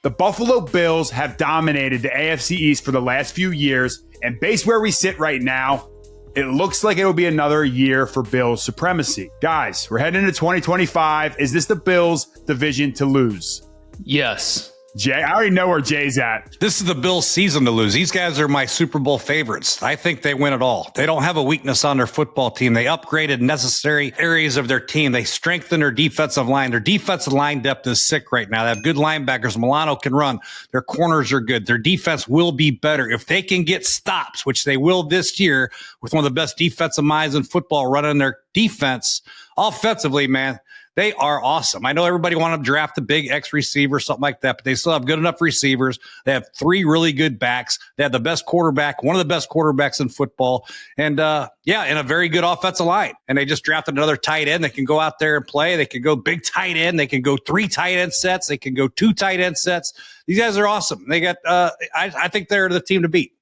The Buffalo Bills have dominated the AFC East for the last few years, and based where we sit right now, it looks like it will be another year for Bills supremacy. Guys, we're heading into 2025. Is this the Bills' division to lose? Yes. Jay, I already know where Jay's at. This is the Bills' season to lose. These guys are my Super Bowl favorites. I think they win it all. They don't have a weakness on their football team. They upgraded necessary areas of their team. They strengthened their defensive line. Their defensive line depth is sick right now. They have good linebackers. Milano can run. Their corners are good. Their defense will be better. If they can get stops, which they will this year, with one of the best defensive minds in football running their defense offensively, man, they are awesome. I know everybody wanted to draft a big X receiver, something like that, but they still have good enough receivers. They have 3 really good backs. They have the best quarterback, one of the best quarterbacks in football, and and a very good offensive line. And they just drafted another tight end that can go out there and play. They can go big tight end. They can go 3 tight end sets. They can go 2 tight end sets. These guys are awesome. They got. I think they're the team to beat.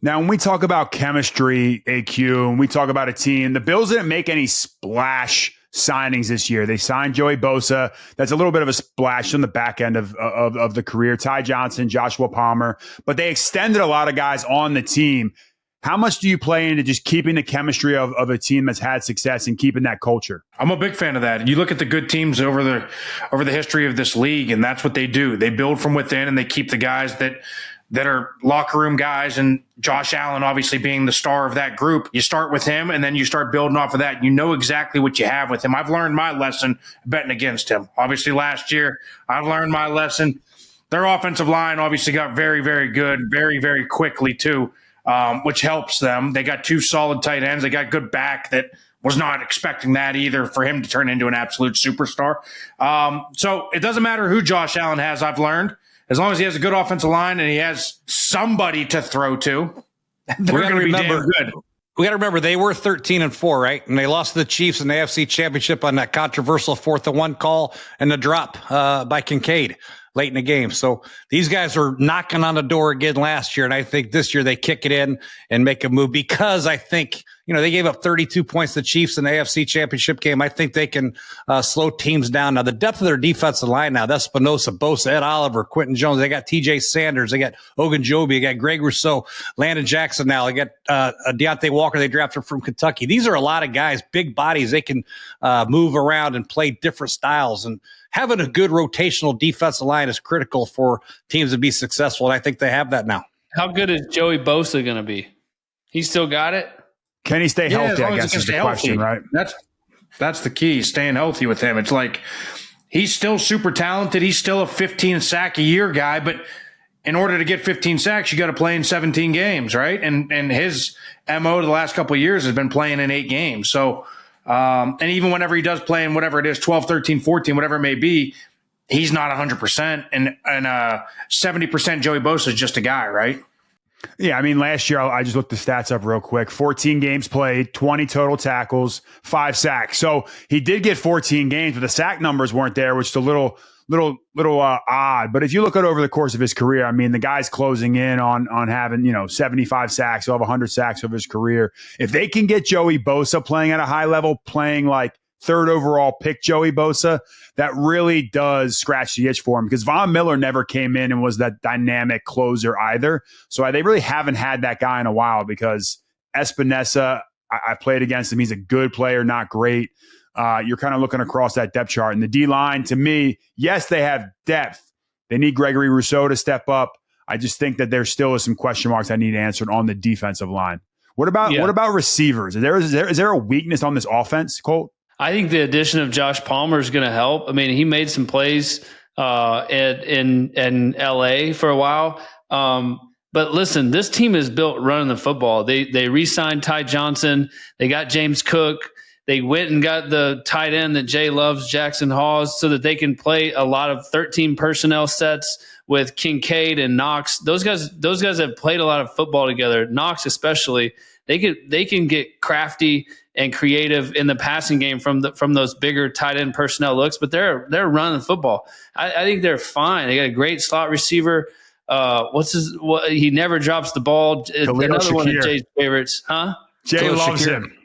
Now, when we talk about chemistry, AQ, and we talk about a team, the Bills didn't make any splash signings this year. They signed Joey Bosa. That's a little bit of a splash on the back end of the career. Ty Johnson, Joshua Palmer. But they extended a lot of guys on the team. How much do you play into just keeping the chemistry of a team that's had success and keeping that culture? I'm a big fan of that. You look at the good teams over the history of this league, and that's what they do. They build from within, and they keep the guys that are locker room guys, and Josh Allen obviously being the star of that group. You start with him, and then you start building off of that. You know exactly what you have with him. I've learned my lesson betting against him. Obviously, last year, I've learned my lesson. Their offensive line obviously got very, very good, very, very quickly too, which helps them. They got 2 solid tight ends. They got good back that was not expecting that either for him to turn into an absolute superstar. So it doesn't matter who Josh Allen has, I've learned. As long as he has a good offensive line and he has somebody to throw to, they're going to be damn good. We got to remember they were 13-4, right? And they lost to the Chiefs in the AFC Championship on that controversial 4th-and-1 call and the drop by Kincaid late in the game. So these guys are knocking on the door again last year, and I think this year they kick it in and make a move because I think, they gave up 32 points to the Chiefs in the AFC Championship game. I think they can slow teams down. Now, the depth of their defensive line now, that's Espinosa, Bosa, Ed Oliver, Quentin Jones. They got TJ Sanders. They got Ogunjobi. They got Greg Rousseau, Landon Jackson now. They got Deontay Walker. They drafted from Kentucky. These are a lot of guys, big bodies. They can move around and play different styles. And having a good rotational defensive line is critical for teams to be successful, and I think they have that now. How good is Joey Bosa going to be? He still got it? Can he stay healthy, I guess is the question, right? That's the key, staying healthy with him. It's like he's still super talented. He's still a 15-sack-a-year guy, but in order to get 15 sacks, you got to play in 17 games, right? And his MO the last couple of years has been playing in 8 games. So, and even whenever he does play in whatever it is, 12, 13, 14, whatever it may be, he's not 100%. And 70% Joey Bosa is just a guy, right? Yeah, I mean, last year, I just looked the stats up real quick. 14 games played, 20 total tackles, 5 sacks. So he did get 14 games, but the sack numbers weren't there, which is a little odd. But if you look at over the course of his career, I mean, the guy's closing in on having, 75 sacks. He'll have 100 sacks over his career. If they can get Joey Bosa playing at a high level, playing like 3rd overall pick Joey Bosa, that really does scratch the itch for him because Von Miller never came in and was that dynamic closer either. So they really haven't had that guy in a while because Espinosa, I played against him. He's a good player, not great. You're kind of looking across that depth chart. And the D-line, to me, yes, they have depth. They need Gregory Rousseau to step up. I just think that there still is some question marks I need answered on the defensive line. What about receivers? Is there a weakness on this offense, Colt? I think the addition of Josh Palmer is going to help. I mean, he made some plays in LA for a while. But listen, this team is built running the football. They re-signed Ty Johnson. They got James Cook. They went and got the tight end that Jay loves, Jackson Hawes, so that they can play a lot of 13 personnel sets with Kincaid and Knox. Those guys have played a lot of football together. Knox especially. They can get crafty and creative in the passing game from those bigger tight end personnel looks, but they're running the football. I think they're fine. They got a great slot receiver. He never drops the ball. Another one of Jay's favorites, huh? Jay loves him.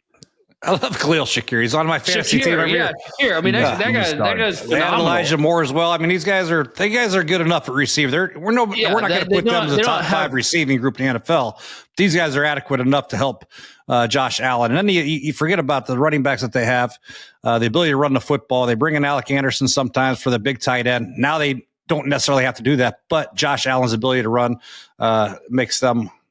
I love Khalil Shakir. He's on my fantasy team every year. Shakir. I mean, that guy's They had phenomenal. Elijah Moore as well. I mean, these guys are good enough at receiver. We're not going to put them as a top 5 receiving group in the NFL. These guys are adequate enough to help Josh Allen. And then you forget about the running backs that they have, the ability to run the football. They bring in Alec Anderson sometimes for the big tight end. Now they don't necessarily have to do that, but Josh Allen's ability to run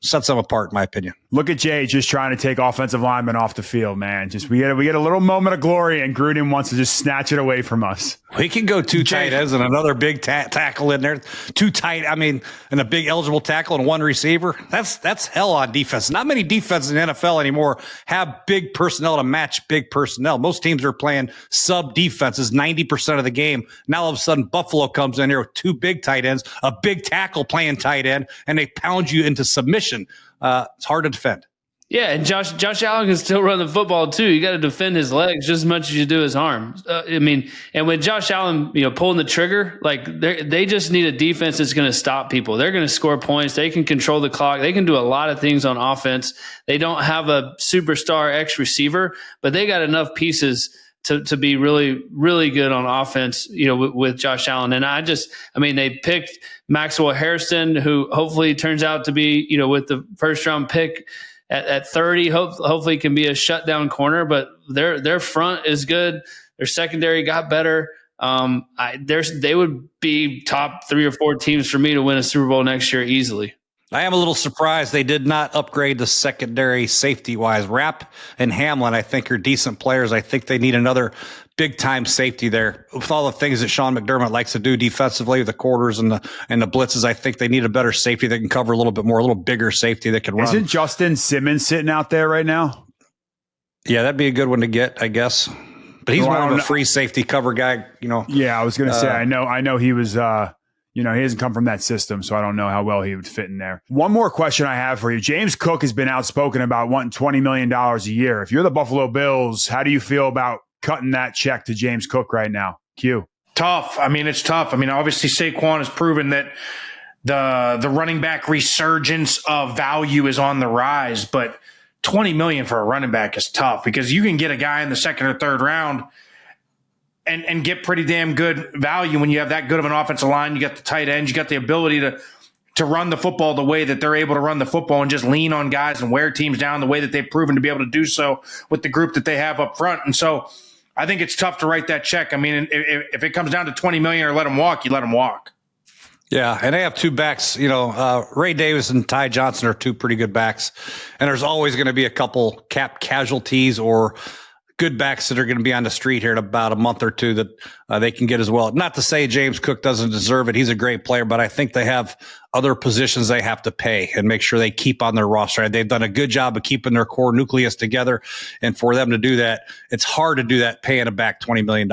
sets them apart, in my opinion. Look at Jay just trying to take offensive linemen off the field, man. Just we get a little moment of glory, and Gruden wants to just snatch it away from us. We can go 2 tight ends and another big tackle in there. 2 tight, and a big eligible tackle and 1 receiver. That's hell on defense. Not many defenses in the NFL anymore have big personnel to match big personnel. Most teams are playing sub defenses 90% of the game. Now all of a sudden Buffalo comes in here with 2 big tight ends, a big tackle playing tight end, and they pound you into submission. It's hard to defend. Yeah, and Josh Allen can still run the football too. You got to defend his legs just as much as you do his arms. And with Josh Allen, pulling the trigger, like they just need a defense that's going to stop people. They're going to score points. They can control the clock. They can do a lot of things on offense. They don't have a superstar X receiver, but they got enough pieces to be really, really good on offense, with Josh Allen. And they picked Maxwell Harrison, who hopefully turns out to be, with the first round pick at 30, hopefully can be a shutdown corner, but their front is good. Their secondary got better. They would be top 3 or 4 teams for me to win a Super Bowl next year easily. I am a little surprised they did not upgrade the secondary safety-wise. Rapp and Hamlin, I think, are decent players. I think they need another big-time safety there. With all the things that Sean McDermott likes to do defensively, the quarters and the blitzes, I think they need a better safety that can cover a little bit more, a little bigger safety that can run. Isn't Justin Simmons sitting out there right now? Yeah, that'd be a good one to get, I guess. But he's more of a free safety cover guy, Yeah, I was going to say, I know he was he hasn't come from that system, so I don't know how well he would fit in there. One more question I have for you. James Cook has been outspoken about wanting $20 million a year. If you're the Buffalo Bills, how do you feel about cutting that check to James Cook right now? Q. Tough. It's tough. Obviously Saquon has proven that the running back resurgence of value is on the rise, but $20 million for a running back is tough because you can get a guy in the 2nd or 3rd round and get pretty damn good value when you have that good of an offensive line. You got the tight ends. You got the ability to run the football the way that they're able to run the football and just lean on guys and wear teams down the way that they've proven to be able to do so with the group that they have up front. And so I think it's tough to write that check. If it comes down to $20 million or let him walk, you let him walk. Yeah, and they have 2 backs. Ray Davis and Ty Johnson are 2 pretty good backs. And there's always going to be a couple cap casualties or good backs that are going to be on the street here in about a month or 2 that they can get as well. Not to say James Cook doesn't deserve it. He's a great player, but I think they have other positions they have to pay and make sure they keep on their roster. They've done a good job of keeping their core nucleus together. And for them to do that, it's hard to do that paying a back $20 million.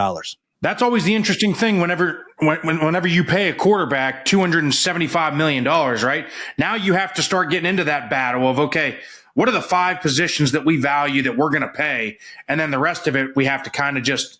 That's always the interesting thing whenever you pay a quarterback $275 million, right? Now you have to start getting into that battle of, okay, what are the 5 positions that we value that we're going to pay? And then the rest of it, we have to kind of just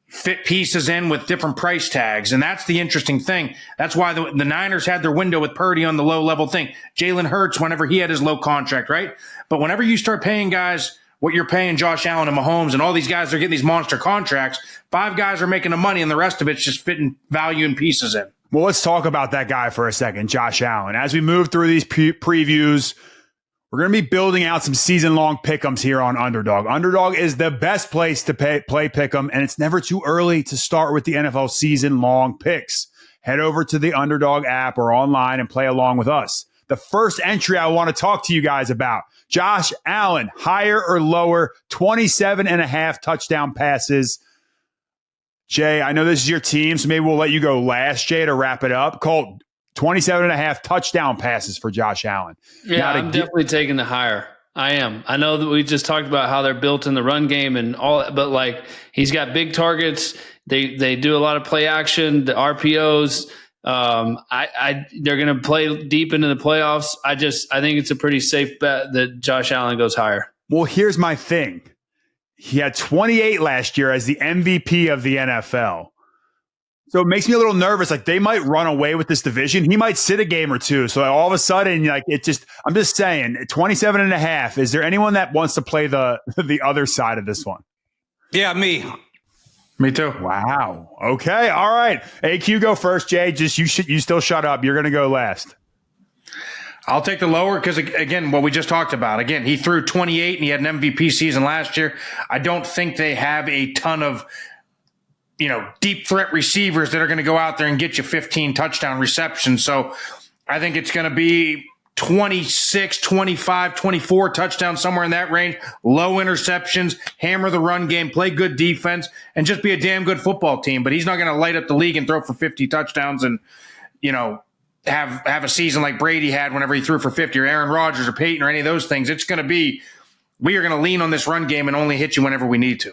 fit pieces in with different price tags. And that's the interesting thing. That's why the Niners had their window with Purdy on the low-level thing. Jalen Hurts, whenever he had his low contract, right? But whenever you start paying guys what you're paying Josh Allen and Mahomes and all these guys are getting these monster contracts, 5 guys are making the money and the rest of it's just fitting value and pieces in. Well, let's talk about that guy for a second, Josh Allen. As we move through these previews, we're going to be building out some season-long pick'ems here on Underdog. Underdog is the best place to play pick'em, and it's never too early to start with the NFL season-long picks. Head over to the Underdog app or online and play along with us. The first entry I want to talk to you guys about, Josh Allen, higher or lower, 27.5 touchdown passes. Jay, I know this is your team, so maybe we'll let you go last, Jay, to wrap it up. Colt, 27.5 touchdown passes for Josh Allen. Yeah, I'm definitely taking the higher. I am. I know that we just talked about how they're built in the run game and all, but he's got big targets. They do a lot of play action, the RPOs. They're going to play deep into the playoffs. I think it's a pretty safe bet that Josh Allen goes higher. Well, here's my thing. He had 28 last year as the MVP of the NFL. So it makes me a little nervous. Like, they might run away with this division. He might sit a game or two. So all of a sudden, like, I'm just saying, 27.5. Is there anyone that wants to play the other side of this one? Yeah, me. Me too. Wow. Okay. All right. AQ, go first. Jay, you still shut up. You're going to go last. I'll take the lower because, again, what we just talked about. Again, he threw 28 and he had an MVP season last year. I don't think they have a ton of, deep threat receivers that are going to go out there and get you 15 touchdown receptions. So I think it's going to be 26, 25, 24 touchdowns, somewhere in that range. Low interceptions, hammer the run game, play good defense, and just be a damn good football team. But he's not going to light up the league and throw for 50 touchdowns and, have a season like Brady had whenever he threw for 50, or Aaron Rodgers or Peyton or any of those things. It's going to be, we are going to lean on this run game and only hit you whenever we need to.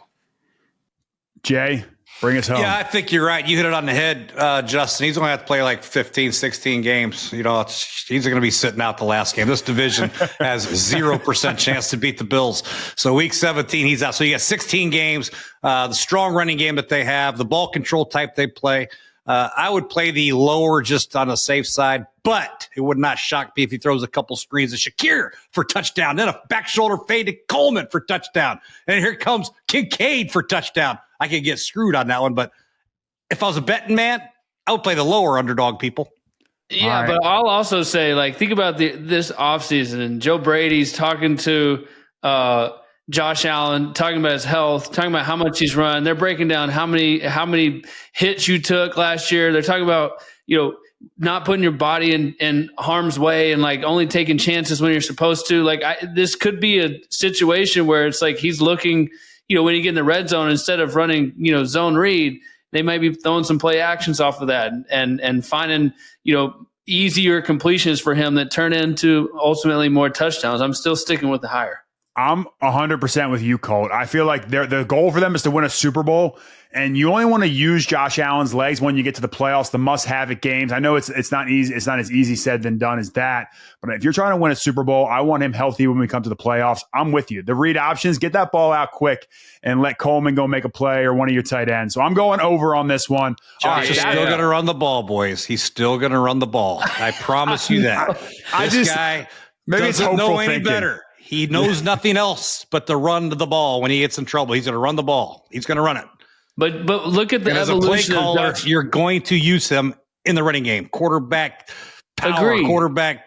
Jay, bring us home. Yeah, I think you're right. You hit it on the head, Justin. He's going to have to play like 15, 16 games. He's going to be sitting out the last game. This division has 0% chance to beat the Bills. So week 17, he's out. So you got 16 games, the strong running game that they have, the ball control type they play. I would play the lower just on the safe side, but it would not shock me if he throws a couple screens to Shakir for touchdown, then a back shoulder fade to Coleman for touchdown. And here comes Kincaid for touchdown. I could get screwed on that one, but if I was a betting man, I would play the lower underdog, people. Yeah, right. But I'll also say, think about this offseason, and Joe Brady's talking to Josh Allen, talking about his health, talking about how much he's run. They're breaking down how many hits you took last year. They're talking about, not putting your body in harm's way and only taking chances when you're supposed to. This could be a situation where it's he's looking, when you get in the red zone, instead of running, zone read, they might be throwing some play actions off of that and finding, easier completions for him that turn into ultimately more touchdowns. I'm still sticking with the higher. I'm 100% with you, Colt. I feel like the goal for them is to win a Super Bowl, and you only want to use Josh Allen's legs when you get to the playoffs, the must-have it games. I know it's not easy. It's not as easy said than done as that. But if you're trying to win a Super Bowl, I want him healthy when we come to the playoffs. I'm with you. The read options, get that ball out quick and let Coleman go make a play or one of your tight ends. So I'm going over on this one. Josh is still going to run the ball, boys. He's still going to run the ball. I promise you that. This guy doesn't know any better. He knows nothing else but to run the ball when he gets in trouble. He's going to run the ball. He's going to run it. But look at the evolution. As a play caller, you're going to use him in the running game. Quarterback power, quarterback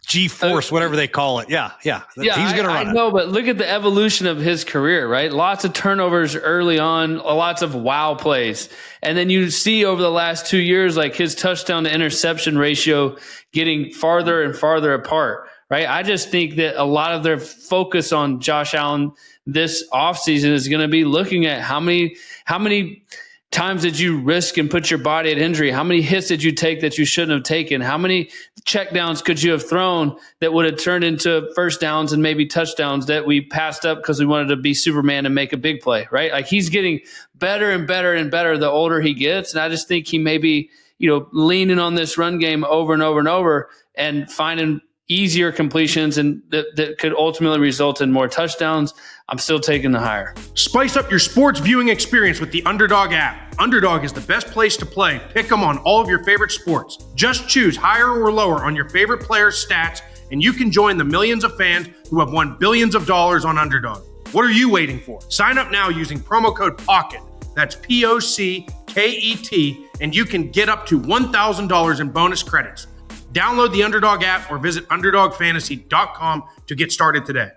G-force, whatever they call it. Yeah. He's going to run it. I know, but look at the evolution of his career, right? Lots of turnovers early on, lots of wow plays. And then you see over the last 2 years, his touchdown to interception ratio getting farther and farther apart. Right. I just think that a lot of their focus on Josh Allen this offseason is going to be looking at how many times did you risk and put your body at injury? How many hits did you take that you shouldn't have taken? How many checkdowns could you have thrown that would have turned into first downs and maybe touchdowns that we passed up because we wanted to be Superman and make a big play? Right. He's getting better and better and better the older he gets. And I just think he may be, leaning on this run game over and over and over and finding easier completions and that could ultimately result in more touchdowns. I'm still taking the higher. Spice up your sports viewing experience with the Underdog app. Underdog is the best place to play. Pick 'em on all of your favorite sports. Just choose higher or lower on your favorite players' stats, and you can join the millions of fans who have won billions of dollars on Underdog. What are you waiting for? Sign up now using promo code POCKET. That's POCKET, and you can get up to $1,000 in bonus credits. Download the Underdog app or visit UnderdogFantasy.com to get started today.